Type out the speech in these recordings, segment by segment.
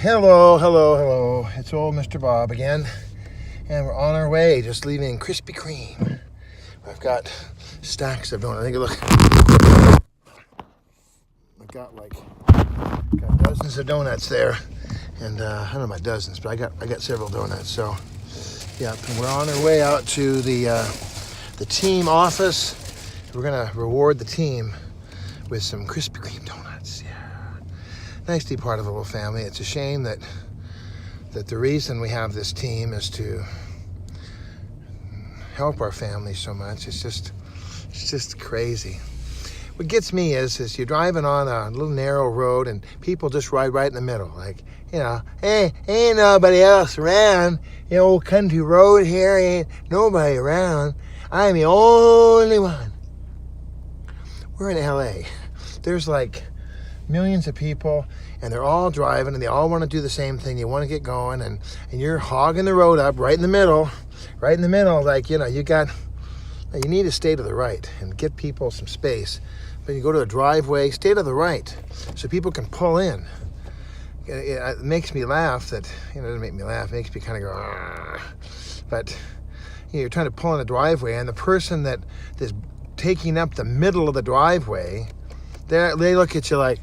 Hello, hello, hello. It's old Mr. Bob again. And we're on our way, just leaving Krispy Kreme. I've got stacks of donuts. I think, look. I've got dozens of donuts there. And I don't know about dozens, but I got several donuts. So, yeah, and we're on our way out to the team office. We're going to reward the team with some Krispy Kreme donuts. Yeah. Nice to be part of a little family. It's a shame that the reason we have this team is to help our family so much. It's just crazy. What gets me is you're driving on a little narrow road and people just ride right in the middle. Like, hey, ain't nobody else around. Old country road here, ain't nobody around. I'm the only one. We're in LA. There's millions of people, and they're all driving, and they all want to do the same thing. They want to get going, and you're hogging the road up right in the middle. You need to stay to the right and get people some space. But you go to a driveway, stay to the right so people can pull in. It makes me laugh that, it doesn't make me laugh, it makes me kind of go, Argh. But you're trying to pull in a driveway, and the person that is taking up the middle of the driveway, they look at you like,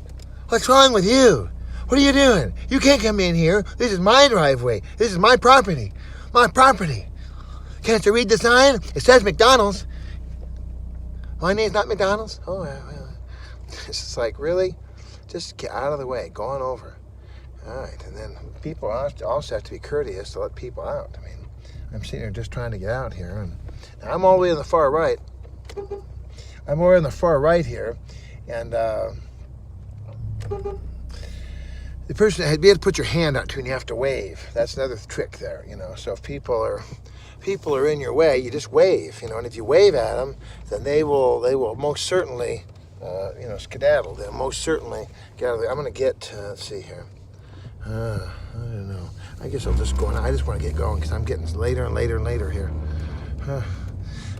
what's wrong with you? What are you doing? You can't come in here. This is my driveway. This is my property. My property. Can't you read the sign? It says McDonald's. My name's not McDonald's? Oh, well. It's just like, really? Just get out of the way. Go on over. All right. And then people also have to be courteous to let people out. I mean, I'm sitting here just trying to get out here. And now I'm all the way on the far right. I'm over on the far right here. And the person had to put your hand out too, and you have to wave. That's another trick there, So if people are in your way, you just wave, And if you wave at them, then they will most certainly, skedaddle. They'll most certainly get out of there. I'm going to get. Let's see here. I don't know. I guess I'll just go on. I just want to get going because I'm getting later and later and later here.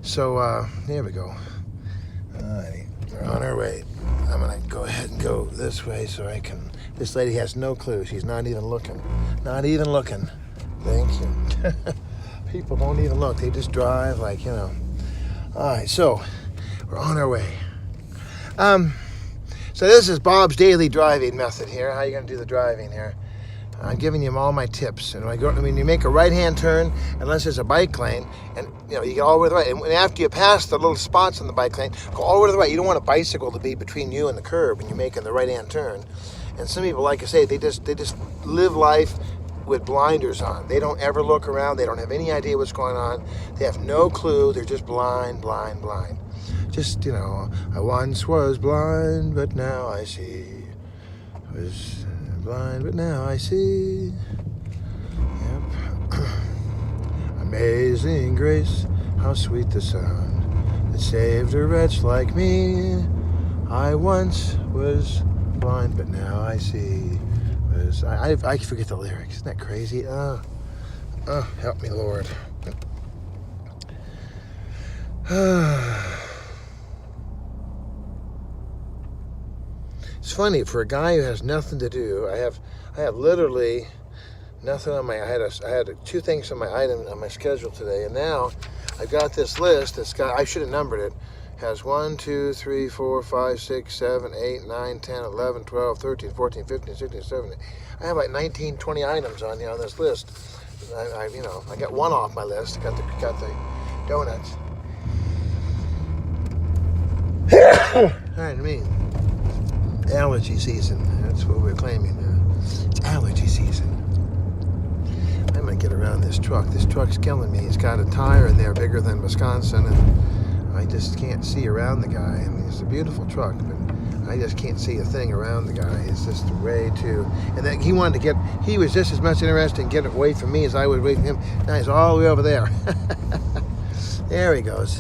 So there we go. Alrighty, we're on our way. I'm gonna go ahead and go this way so I can. This lady has no clue. She's not even looking. Not even looking. Thank you. People don't even look. They just drive All right, so we're on our way. So this is Bob's daily driving method here. How are you gonna do the driving here? I'm giving you all my tips. And when you make a right-hand turn, unless there's a bike lane, and you get all the way to the right. And after you pass the little spots on the bike lane, go all the way to the right. You don't want a bicycle to be between you and the curb when you're making the right-hand turn. And some people, like I say, they just live life with blinders on. They don't ever look around. They don't have any idea what's going on. They have no clue. They're just blind. Just, I once was blind, but now I see. I was blind, but now I see. Yep. Amazing grace, how sweet the sound that saved a wretch like me. I once was blind, but now I see. I forget the lyrics. Isn't that crazy? Help me, Lord. It's funny, for a guy who has nothing to do, I have literally nothing on my. I had 2 things on my item on my schedule today, and now I've got this list that's got. I should have numbered it. Has 1, 2, 3, 4, 5, 6, 7, 8, 9, 10, 11, 12, 13, 14, 15, 16, 17. I have 19, 20 items on this list. I got one off my list. I got the donuts. Allergy season. That's what we're claiming. It's allergy season. I'm gonna get around this truck. This truck's killing me. It's got a tire in there bigger than Wisconsin, and I just can't see around the guy. I mean, it's a beautiful truck, but I just can't see a thing around the guy. It's just way too. And then he was just as much interested in getting away from me as I was away from him. Now he's all the way over there. There he goes.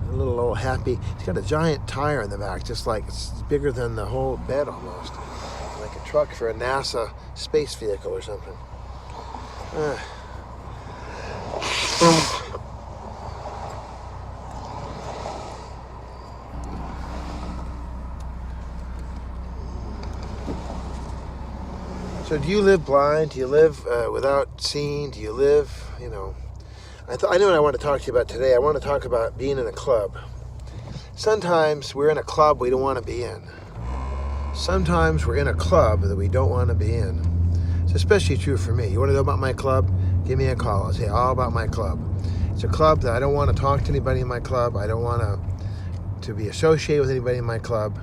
A little old happy. He's got a giant tire in the back, just like it's bigger than the whole bed almost. Like a truck for a NASA space vehicle or something. So do you live blind? Do you live without seeing? Do you live, you know? I know what I want to talk to you about today. I want to talk about being in a club. Sometimes we're in a club we don't want to be in. Sometimes we're in a club that we don't want to be in. It's especially true for me. You want to know about my club? Give me a call. I'll say all about my club. It's a club that I don't want to talk to anybody in my club. I don't want to be associated with anybody in my club.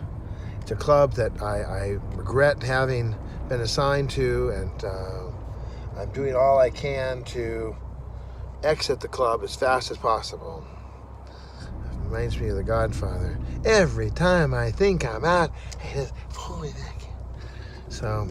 It's a club that I regret having been assigned to, and I'm doing all I can to exit the club as fast as possible. It reminds me of The Godfather. Every time I think I'm out, I just pull me back in. So,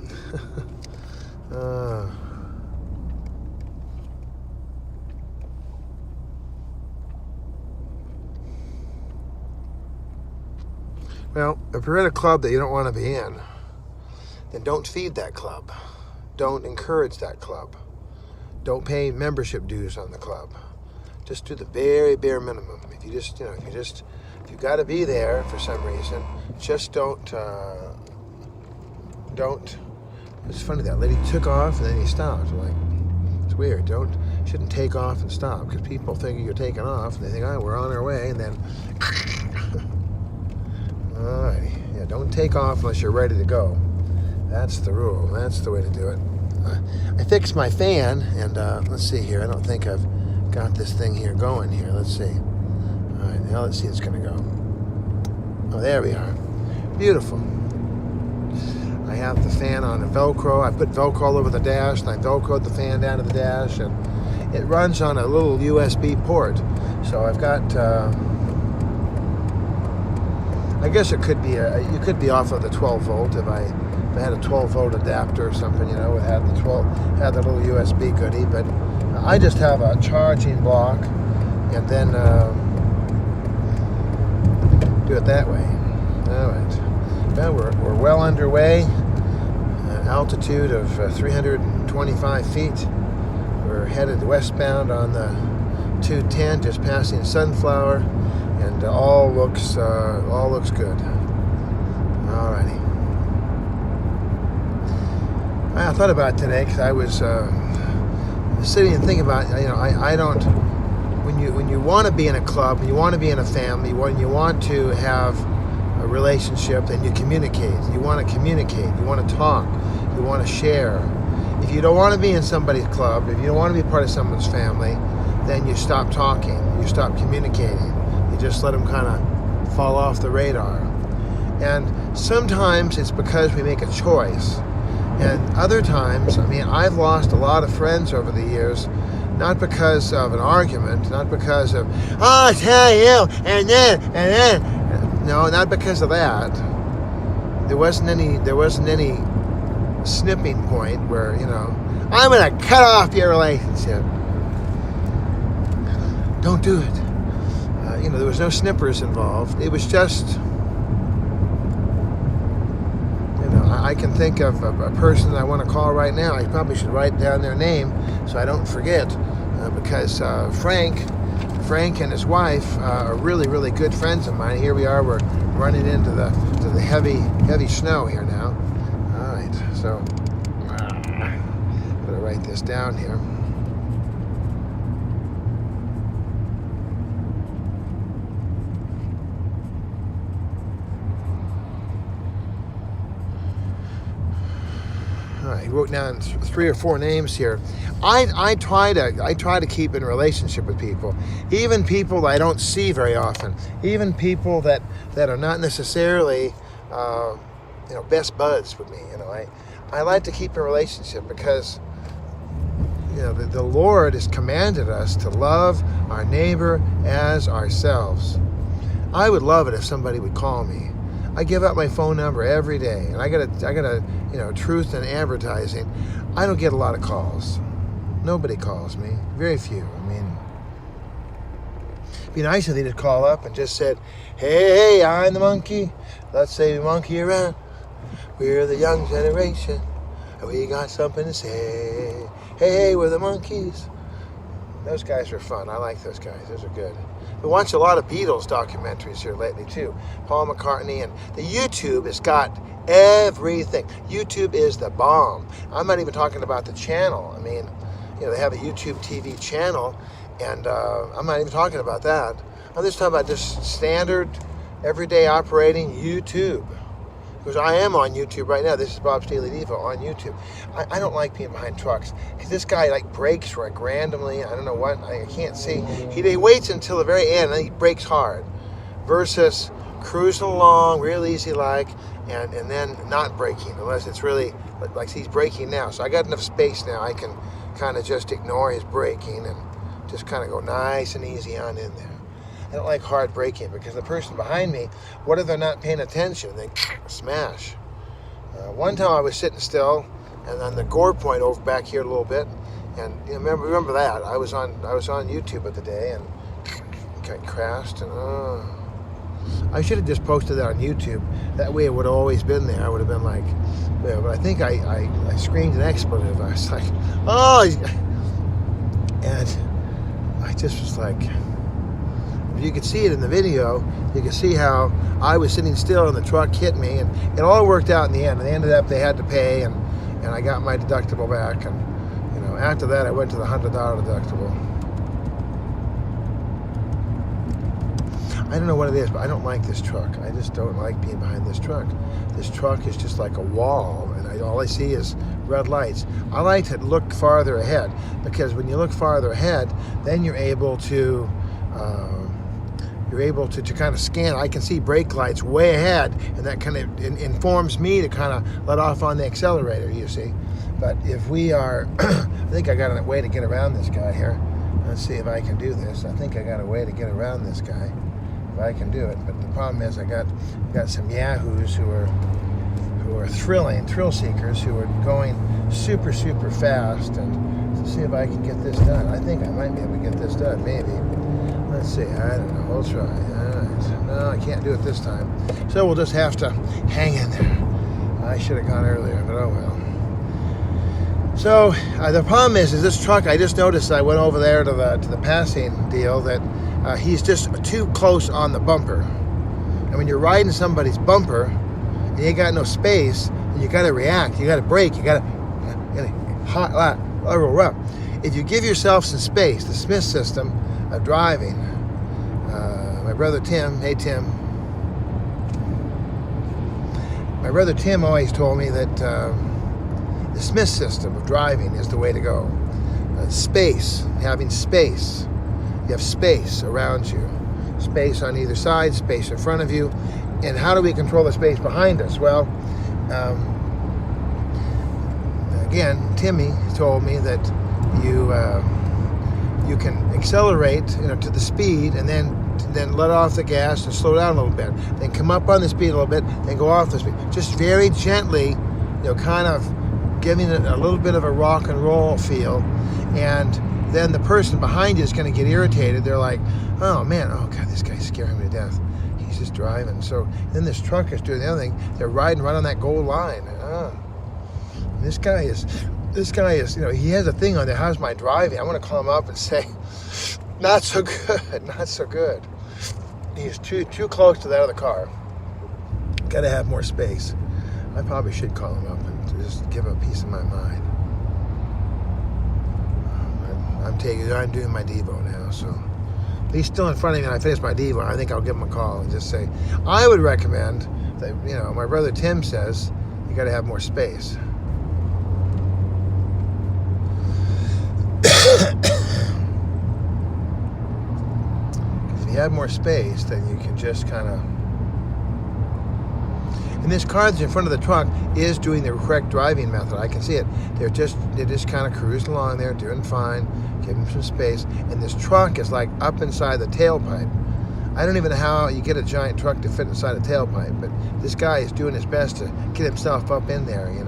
well, if you're in a club that you don't want to be in, then don't feed that club. Don't encourage that club. Don't pay membership dues on the club. Just do the very bare minimum. If you've got to be there for some reason, just don't. It's funny, that lady took off and then he stopped. Like, it's weird. Shouldn't take off and stop, because people think you're taking off and they think, oh, we're on our way, and then. Alrighty. Yeah, don't take off unless you're ready to go. That's the rule. That's the way to do it. I fixed my fan, and let's see here. I don't think I've got this thing here going here. Let's see. All right, now let's see it's going to go. Oh, there we are. Beautiful. I have the fan on a Velcro. I put Velcro all over the dash, and I Velcroed the fan down to the dash, and it runs on a little USB port. So I've got... I guess it could be you could be off of the 12 volt if I had a 12 volt adapter or something, it had the little USB goodie. But I just have a charging block, and then do it that way. All right. Well, we're well underway. Altitude of 325 feet. We're headed westbound on the 210, just passing Sunflower. And all looks good. Alrighty. I thought about it today because I was sitting and thinking about, I don't. When you want to be in a club, when you want to be in a family, when you want to have a relationship, then you communicate. You want to communicate. You want to talk. You want to share. If you don't want to be in somebody's club, if you don't want to be part of someone's family, then you stop talking. You stop communicating. Just let them kind of fall off the radar. And sometimes it's because we make a choice. And other times, I've lost a lot of friends over the years, not because of an argument, not because of, oh, tell you, and then. No, not because of that. There wasn't any snipping point where, I'm going to cut off your relationship. Don't do it. There was no snippers involved. It was just, I can think of a person I want to call right now. I probably should write down their name so I don't forget, because Frank and his wife are really, really good friends of mine. Here we are. We're running into the heavy snow here now. All right, so I'm gonna write this down here. He wrote down 3 or 4 names here. I try to keep in relationship with people, even people I don't see very often, even people that are not necessarily best buds with me. I like to keep a relationship because the Lord has commanded us to love our neighbor as ourselves. I would love it if somebody would call me. I give out my phone number every day, and I gotta, truth in advertising. I don't get a lot of calls. Nobody calls me. Very few. It'd be nice if they just call up and just said, "Hey, I'm the monkey. Let's say we monkey around. We're the young generation, and we got something to say. Hey, we're the monkeys." Those guys are fun. I like those guys. Those are good. We watch a lot of Beatles documentaries here lately too. Paul McCartney, and the YouTube has got everything. YouTube is the bomb. I'm not even talking about the channel. I mean, they have a YouTube TV channel, and I'm not even talking about that. I'm just talking about just standard, everyday operating YouTube. Because I am on YouTube right now. This is Bob's Daily Devo on YouTube. I don't like being behind trucks because this guy like brakes like randomly. I don't know what. I can't see. He waits until the very end and then he brakes hard, versus cruising along real easy like and then not braking unless it's really like he's braking now. So I got enough space now. I can kind of just ignore his braking and just kind of go nice and easy on in there. I don't like hard braking because the person behind me, what if they're not paying attention? They smash. One time I was sitting still, and on the gore point over back here a little bit, and remember that I was on YouTube of the day and kind of crashed, and I should have just posted that on YouTube. That way it would have always been there. I would have been like, yeah, but I think I screamed an expletive. I was like, oh, and I just was like. You could see it in the video. You could see how I was sitting still and the truck hit me, and it all worked out in the end. And they ended up, they had to pay, and I got my deductible back. And after that, I went to the $100 deductible. I don't know what it is, but I don't like this truck. I just don't like being behind this truck. This truck is just like a wall, and all I see is red lights. I like to look farther ahead, because when you look farther ahead, then you're able to kind of scan. I can see brake lights way ahead, and that kind of informs me to kind of let off on the accelerator, you see. But if we are, I think I got a way to get around this guy here. Let's see if I can do this. I think I got a way to get around this guy, if I can do it. But the problem is I got some yahoos who are thrill seekers, who are going super, super fast. And let's see if I can get this done. I think I might be able to get this done, maybe. Let's see, I don't know, we'll try. All right. No, I can't do it this time. So we'll just have to hang in there. I should have gone earlier, but oh well. So the problem is this truck, I just noticed, I went over there to the passing deal, that he's just too close on the bumper. And when you're riding somebody's bumper, and you got no space, and you got to react, you got to brake, you got to hot lot. If you give yourself some space, the Smith system of driving, my brother Tim, hey Tim, my brother Tim always told me that the Smith system of driving is the way to go. Space, having space. You have space around you, space on either side, space in front of you. And how do we control the space behind us? Well, again, Timmy told me that you can accelerate, to the speed, and then let off the gas and slow down a little bit. Then come up on the speed a little bit, then go off the speed. Just very gently, kind of giving it a little bit of a rock and roll feel. And then the person behind you is going to get irritated. They're like, oh man, oh God, this guy's scaring me to death. He's just driving. So then this truck is doing the other thing. They're riding right on that gold line. This guy is, he has a thing on there. How's my driving? I want to call him up and say, not so good, not so good. He's too close to that other car. Got to have more space. I probably should call him up and just give him a piece of my mind. I'm doing my Devo now, so he's still in front of me and I finish my Devo. I think I'll give him a call and just say, I would recommend that, my brother Tim says, you got to have more space. If you have more space, then you can just kind of... And this car that's in front of the truck is doing the correct driving method. I can see it. They're just kind of cruising along there, doing fine, giving them some space. And this truck is like up inside the tailpipe. I don't even know how you get a giant truck to fit inside a tailpipe, but this guy is doing his best to get himself up in there, and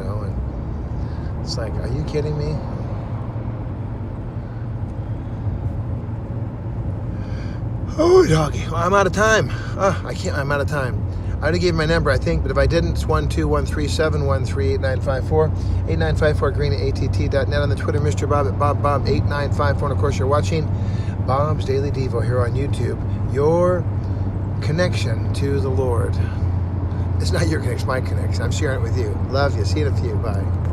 it's like, are you kidding me? Oh, doggy. Well, I'm out of time. I'm out of time. I already gave my number, I think, but if I didn't, it's 12137138954. 8954green at att.net. On the Twitter, Mr. Bob at BobBob8954. And of course, you're watching Bob's Daily Devo here on YouTube. Your connection to the Lord. It's not your connection, my connection. I'm sharing it with you. Love you. See you in a few. Bye.